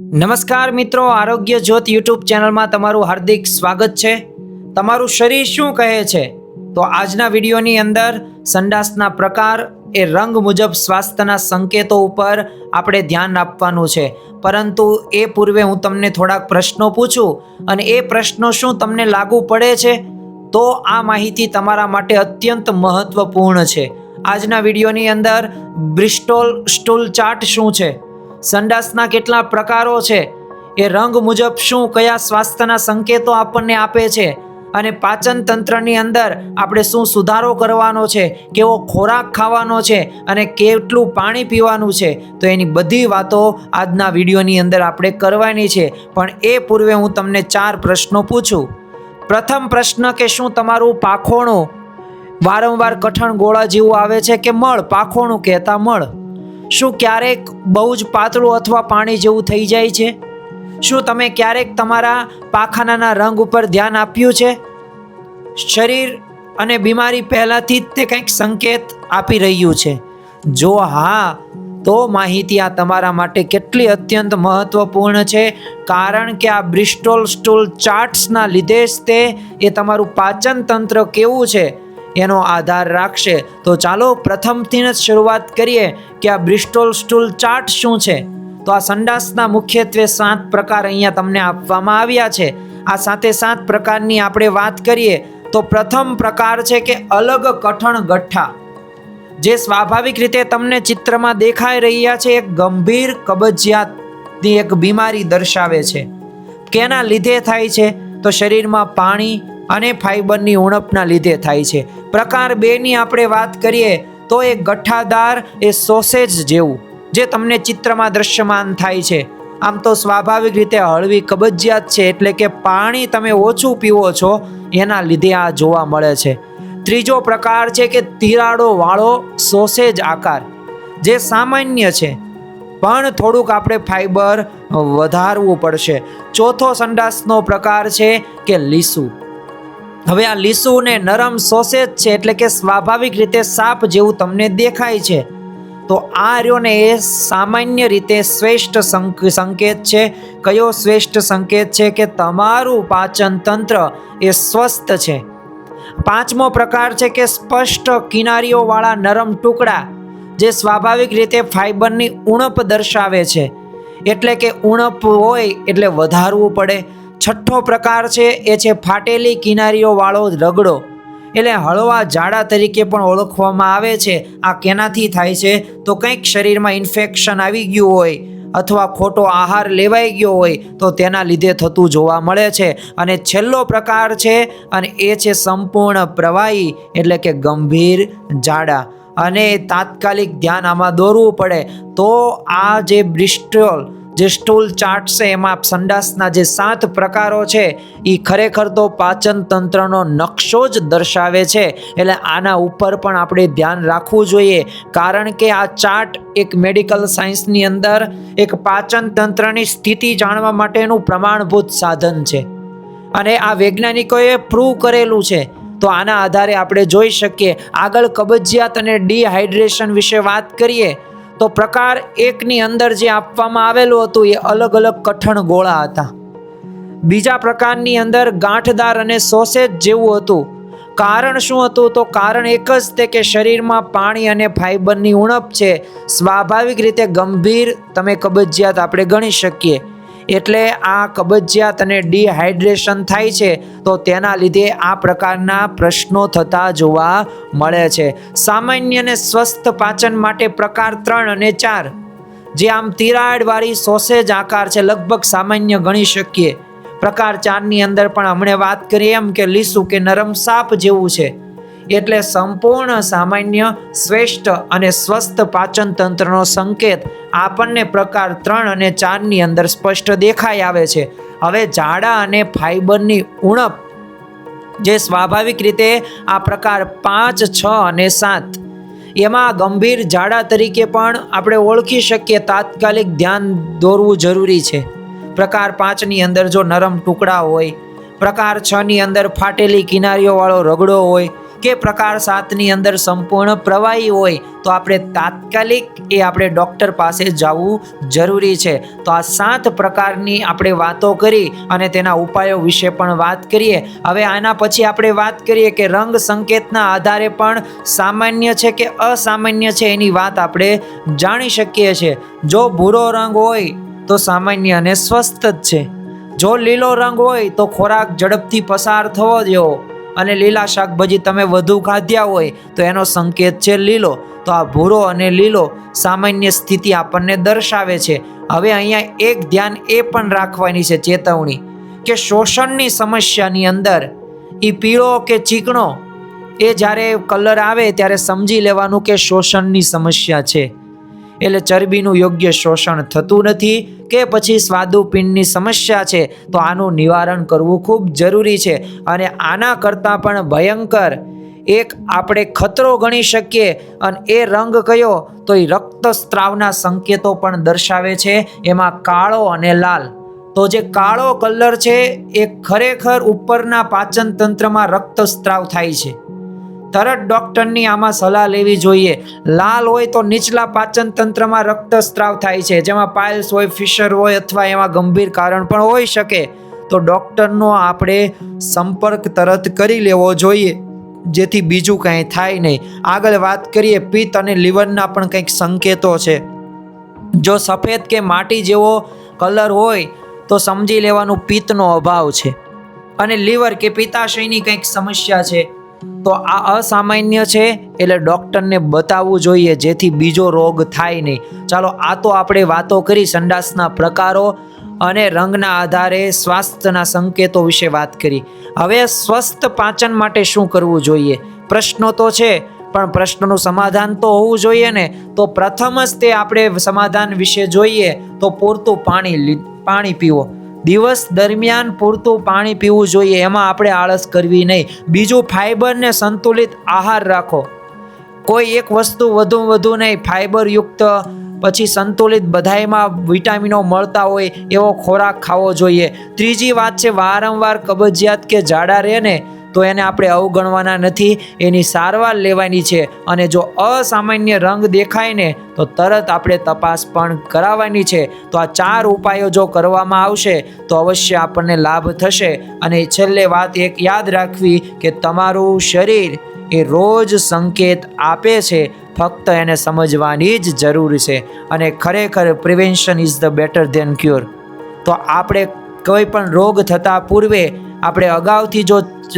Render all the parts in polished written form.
નમસ્કાર મિત્રો, આરોગ્ય જ્યોત યુટ્યુબ ચેનલમાં તમારું હાર્દિક સ્વાગત છે। તમારું શરીર શું કહે છે? તો આજના વિડીયોની અંદર સંડાસના પ્રકાર એ રંગ મુજબ સ્વાસ્થ્યના સંકેતો ઉપર આપણે ધ્યાન આપવાનું છે। પરંતુ એ પૂર્વે હું તમને થોડાક પ્રશ્નો પૂછું અને એ પ્રશ્નો શું તમને લાગુ પડે છે તો આ માહિતી તમારા માટે અત્યંત મહત્વપૂર્ણ છે। આજના વિડીયોની અંદર બ્રિસ્ટોલ સ્ટૂલ ચાર્ટ શું છે, સંડાસના કેટલા પ્રકારો છે, એ રંગ મુજબ શું કયા સ્વાસ્થ્યના સંકેતો આપણને આપે છે અને પાચન તંત્રની અંદર આપણે શું સુધારો કરવાનો છે, કેવો ખોરાક ખાવાનો છે અને કેટલું પાણી પીવાનું છે, તો એની બધી વાતો આજના વિડીયોની અંદર આપણે કરવાની છે। પણ એ પૂર્વે હું તમને 4 પ્રશ્નો પૂછું। પ્રથમ પ્રશ્ન કે શું તમારું પાખોણું વારંવાર કઠણ ગોળા જેવું આવે છે કે મળ? પાખોણું કહેતા મળ। શું ક્યારેક બહુ જ પાતળું અથવા પાણી જેવું થઈ જાય છે? શું તમે ક્યારેક તમારા પાખાનાના રંગ ઉપર ધ્યાન આપ્યું છે? શરીર અને બીમારી પહેલાથી જ તે કંઈક સંકેત આપી રહ્યું છે? જો હા, તો માહિતી આ તમારા માટે કેટલી અત્યંત મહત્વપૂર્ણ છે, કારણ કે આ બ્રિસ્ટોલ સ્ટૂલ ચાર્ટ્સના લીધે જ તે એ તમારું પાચન તંત્ર કેવું છે એનો આધાર રાખશે। તો ચાલો પ્રથમથી જ શરૂઆત કરીએ કે આ બ્રિસ્ટોલ સ્ટૂલ ચાર્ટ શું છે। તો આ સંડાસના મુખ્યત્વે 7 પ્રકાર અહીંયા તમને આપવામાં આવ્યા છે। આ 7 પ્રકારની આપણે વાત કરીએ તો પ્રથમ પ્રકાર છે કે અલગ કઠણ ગઠ્ઠા, જે સ્વાભાવિક રીતે તમને ચિત્રમાં દેખાઈ રહ્યા છે, એક ગંભીર કબજિયાતની એક બીમારી દર્શાવે છે। કેના લીધે થાય છે? તો શરીરમાં પાણી અને ફાઈબરની ઉણપના લીધે થાય છે। પ્રકાર 2 ની આપણે વાત કરીએ તો એ ગઠ્ઠાદાર એ સોસેજ જેવું, જે તમને ચિત્રમાં દ્રશ્યમાન થાય છે। આમ તો સ્વાભાવિક રીતે હળવી કબજિયાત છે, એટલે કે પાણી તમે ઓછું પીવો છો એના લીધે આ જોવા મળે છે। ત્રીજો પ્રકાર છે કે તિરાડો વાળો સોસેજ આકાર, જે સામાન્ય છે પણ થોડુંક આપણે ફાઈબર વધારવું પડશે। ચોથો સંડાસનો પ્રકાર છે કે લીસું। હવે આ લીસું ને નરમ સોસેજ છે, એટલે કે સ્વાભાવિક રીતે સાપ જેવું તમને દેખાય છે। તો આ રહ્યો ને એ સામાન્ય રીતે શ્રેષ્ઠ સંકેત છે। કયો શ્રેષ્ઠ સંકેત છે? કે તમારું પાચન તંત્ર એ સ્વસ્થ છે। પાંચમો પ્રકાર છે કે સ્પષ્ટ કિનારીઓ વાળા નરમ ટુકડા, જે સ્વાભાવિક રીતે ફાઈબરની ઉણપ દર્શાવે છે, એટલે કે ઉણપ હોય એટલે વધારવું પડે। છઠ્ઠો પ્રકાર છે એ છે ફાટેલી કિનારીઓ વાળો રગડો, એટલે હળવા ઝાડા તરીકે પણ ઓળખવામાં આવે છે। આ કેનાથી થાય છે? તો કંઈક શરીરમાં ઇન્ફેક્શન આવી ગયું હોય અથવા ખોટો આહાર લેવાઈ ગયો હોય તો તેના લીધે થતું જોવા મળે છે। અને છેલ્લો પ્રકાર છે અને એ છે સંપૂર્ણ પ્રવાહી, એટલે કે ગંભીર ઝાડા, અને તાત્કાલિક ધ્યાન આમાં દોરવું પડે। તો આ જે બ્રિસ્ટોલ જે સ્ટૂલ ચાર્ટ છે એમાં સંડાસના જે 7 પ્રકારો છે એ ખરેખર તો પાચન તંત્રનો નકશો જ દર્શાવે છે। એટલે આના ઉપર પણ આપણે ધ્યાન રાખવું જોઈએ, કારણ કે આ ચાર્ટ એક મેડિકલ સાયન્સની અંદર એક પાચન તંત્રની સ્થિતિ જાણવા માટેનું પ્રમાણભૂત સાધન છે અને આ વૈજ્ઞાનિકોએ પ્રૂવ કરેલું છે। તો આના આધારે આપણે જોઈ શકીએ। આગળ કબજિયાત અને ડિહાઇડ્રેશન વિશે વાત કરીએ તો પ્રકાર 1 ની અંદર જે આપવામાં આવેલું હતું એ અલગ અલગ કઠણ ગોળા હતા। બીજા પ્રકારની અંદર ગાંઠદાર અને સોસેજ જેવું હતું। કારણ શું હતું? તો કારણ એક જ તે કે શરીરમાં પાણી અને ફાઈબરની ઉણપ છે। સ્વાભાવિક રીતે ગંભીર તમે કબજિયાત આપણે ગણી શકીએ। એટલે આ કબજિયાત અને ડિહાઇડ્રેશન થાય છે, તો તેના લીધે આ પ્રકારના પ્રશ્નો થતા જોવા મળે છે। સામાન્ય અને સ્વસ્થ પાચન માટે પ્રકાર 3 અને 4, જે આમ તિરાડવાળી સોસેજ આકાર છે, લગભગ સામાન્ય ગણી શકીએ। પ્રકાર 4 ની અંદર પણ હમણે વાત કરીએ એમ કે લીસું કે નરમ સાપ જેવું છે, એટલે સંપૂર્ણ સામાન્ય, શ્રેષ્ઠ અને સ્વસ્થ પાચન તંત્રનો સંકેત આપણને પ્રકાર 3 અને 4 ની અંદર સ્પષ્ટ દેખાઈ આવે છે। હવે ઝાડા અને ફાઈબરની ઉણપ, જે સ્વાભાવિક રીતે આ પ્રકાર 5, 6 અને 7, એમાં ગંભીર ઝાડા તરીકે પણ આપણે ઓળખી શકીએ। તાત્કાલિક ધ્યાન દોરવું જરૂરી છે। પ્રકાર 5 ની અંદર જો નરમ ટુકડા હોય, પ્રકાર 6 ની અંદર ફાટેલી કિનારીઓ વાળો રગડો હોય, કે પ્રકાર 7ની અંદર સંપૂર્ણ પ્રવાહી હોય તો આપણે તાત્કાલિક આપણે ડૉક્ટર પાસે જવું જરૂરી છે. તો આ 7 પ્રકારની આપણે વાતો કરી અને તેના ઉપાયો વિશે પણ વાત કરીએ. હવે આના પછી આપણે વાત કરીએ કે રંગ સંકેતના આધારે પણ સામાન્ય છે કે અસામાન્ય છે એની વાત આપણે જાણી શકીએ છીએ. જો ભૂરો રંગ હોય તો સામાન્ય અને સ્વસ્થ જ છે. જો લીલો રંગ હોય તો ખોરાક ઝડપથી પસાર થવો જેવો અને લીલા શાકભાજી તમે વધુ ખાધ્યા હોય તો એનો સંકેત છે લીલો. તો આ ભૂરો અને લીલો સામાન્ય સ્થિતિ આપણને દર્શાવે છે. હવે અહીંયા એક ધ્યાન એ પણ રાખવાની છે ચેતવણી કે શોષણની સમસ્યાની અંદર એ પીળો કે ચીકણો એ જ્યારે કલર આવે ત્યારે સમજી લેવાનું કે શોષણની સમસ્યા છે. એટલે ચરબીનું યોગ્ય શોષણ થતું નથી કે પછી સ્વાદુપિંડની સમસ્યા છે તો આનું નિવારણ કરવું ખૂબ જરૂરી છે. અને આના કરતાં પણ ભયંકર એક આપણે ખતરો ગણી શકીએ અને એ રંગ કયો તો એ રક્તસ્રાવના સંકેતો પણ દર્શાવે છે. એમાં કાળો અને લાલ. તો જે કાળો કલર છે એ ખરેખર ઉપરના પાચન તંત્રમાં રક્તસ્રાવ થાય છે. તરત ડૉક્ટરની આમાં સલાહ લેવી જોઈએ. લાલ હોય તો નીચલા પાચન તંત્રમાં રક્તસ્રાવ થાય છે, જેમાં પાઇલ્સ હોય, ફિશર હોય અથવા એમાં ગંભીર કારણ પણ હોઈ શકે. તો ડૉક્ટરનો આપણે સંપર્ક તરત કરી લેવો જોઈએ જેથી બીજું કાંઈ થાય નહીં. આગળ વાત કરીએ પિત્ત અને લીવરના પણ કંઈક સંકેતો છે. જો સફેદ કે માટી જેવો કલર હોય તો સમજી લેવાનું પિત્તનો અભાવ છે અને લીવર કે પિત્તાશયની કંઈક સમસ્યા છે તો આ અસામાન્ય છે. એટલે ડૉક્ટરને બતાવવું જોઈએ જેથી બીજો રોગ થાય નહીં. ચાલો આ તો આપણે વાતો કરી સંડાસના પ્રકારો અને રંગના આધારે સ્વાસ્થ્યના સંકેતો વિશે વાત કરી. હવે સ્વસ્થ પાચન માટે શું કરવું જોઈએ? પ્રશ્નો તો છે પણ પ્રશ્નનું સમાધાન તો હોવું જોઈએ ને. તો પ્રથમ જ તે આપણે સમાધાન વિશે જોઈએ તો પૂરતું પાણી પીવો. દિવસ દરમિયાન પૂરતું પાણી પીવું જોઈએ, એમાં આપણે આળસ કરવી નહીં. બીજું, ફાઇબર ને સંતુલિત આહાર રાખો. કોઈ એક વસ્તુ વધુ નહીં, ફાઇબરયુક્ત પછી સંતુલિત બધાયમાં વિટામિનો મળતા હોય એવો ખોરાક ખાવો જોઈએ. ત્રીજી વાત છે વારંવાર કબજિયાત કે ઝાડા રહે ને તો એને આપણે અવગણવાના નથી, એની સારવાર લેવાની છે. અને જો અસામાન્ય રંગ દેખાય ને તો તરત આપણે તપાસ પણ કરાવવાની છે. તો આ 4 ઉપાયો જો કરવામાં આવશે તો અવશ્ય આપણને લાભ થશે. અને છેલ્લે વાત એક યાદ રાખવી કે તમારું શરીર એ રોજ સંકેત આપે છે, ફક્ત એને સમજવાની જ જરૂર છે. અને ખરેખર prevention is the better than cure. તો આપણે કોઈ પણ રોગ થતાં પૂર્વે આપણે અગાઉથી જો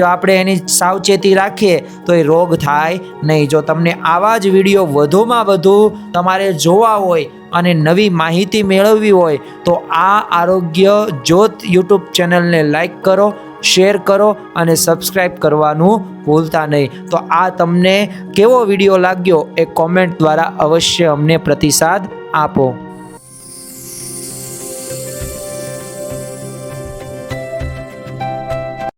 આપણે એની સાવચેતી રાખીએ તો એ રોગ થાય નહીં. જો તમને આવા જ વિડીયો વધુમાં વધુ તમારે જોવા હોય અને નવી માહિતી મેળવવી હોય તો આ આરોગ્ય જ્યોત યુટ્યુબ ચેનલને લાઈક કરો, શેર કરો અને સબસ્ક્રાઈબ કરવાનું ભૂલતા નહીં. તો આ તમને કેવો વિડીયો લાગ્યો એ કોમેન્ટ દ્વારા અવશ્ય અમને પ્રતિસાદ આપો.